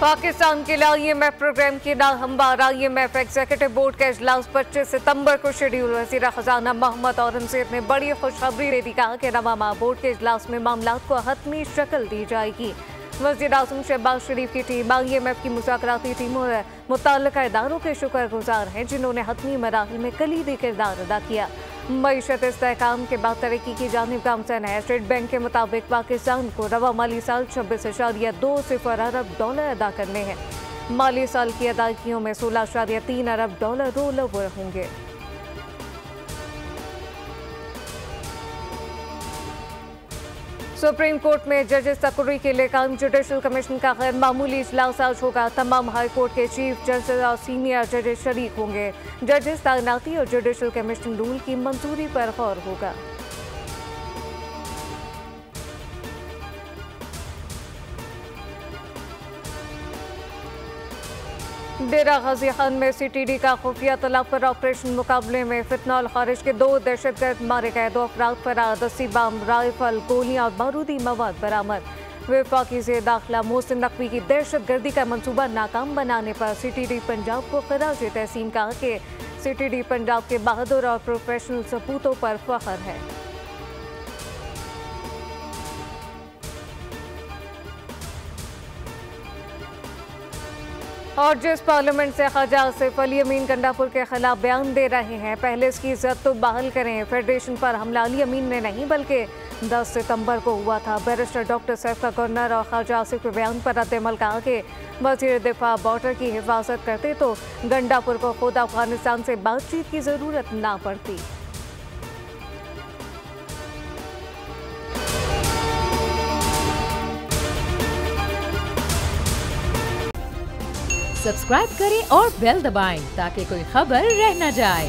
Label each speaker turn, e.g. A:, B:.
A: पाकिस्तान के लिए IMF programme की नाहमवार IMF एग्जीक्यूटिव बोर्ड का इजलास 25 सितंबर को शेड्यूल। वज़ीर खजाना मोहम्मद औरंगजेब ने बड़ी खुशखबरी दे दी, कहा कि रवा माह बोर्ड के इजलास में मामलात को हतमी शक्ल दी जाएगी। वज़ीर आज़म शहबाज शरीफ की टीम IMF की मुज़ाकराती टीम और मुतल्लिका इदारों के शुक्रगुजार हैं, जिन्होंने हतमी मराहिल में कलीदी किरदार अदा किया। मईशत इस्तेहकाम के बाद तरक्की की जानिब गामज़न है। स्टेट बैंक के मुताबिक पाकिस्तान को रवा माली साल 26.20 अरब डॉलर अदा करने हैं। माली साल की अदायगियों में 16.3 अरब डॉलर रोल ओवर होंगे। सुप्रीम कोर्ट में जजेस तकर्री के लिए काम। जुडिशल कमीशन का गैर मामूली इजलास आज होगा। तमाम हाई कोर्ट के चीफ जजेस और सीनियर जजेस शरीक होंगे। जजेस तैनाती और जुडिशल कमीशन रूल की मंजूरी पर गौर होगा। डेरा गाजी खान में CTD का खुफिया तलब पर ऑपरेशन मुकाबले में फितनॉल खारिज के 2 दहशतगर्द मारे गए। 2 अफराद फरार। 10 बम, राइफल, गोलियां और बारूदी मवाद बरामद। वफाकी से दाखिला मोहसिन नकवी की दहशतगर्दी का मंसूबा नाकाम बनाने पर CTD पंजाब को खराज तहसीन, कहा कि CTD पंजाब के बहादुर और प्रोफेशनल सपूतों पर फख्र है। और जिस पार्लियामेंट से ख्वाजा आसिफ अली अमीन गंडापुर के खिलाफ बयान दे रहे हैं, पहले इसकी इज्जत तो बहाल करें। फेडरेशन पर हमला अली अमीन ने नहीं बल्कि 10 सितंबर को हुआ था। बैरिस्टर डॉक्टर सैफ का गवर्नर और ख्वाजा आसिफ के बयान पर रद्द-ए-अमल, कहा कि वज़ीर दिफा बॉर्डर की हिफाजत करते तो गंडापुर को खुद अफगानिस्तान से बातचीत की जरूरत ना पड़ती।
B: सब्सक्राइब करें और बेल दबाएं ताकि कोई खबर रह न जाए।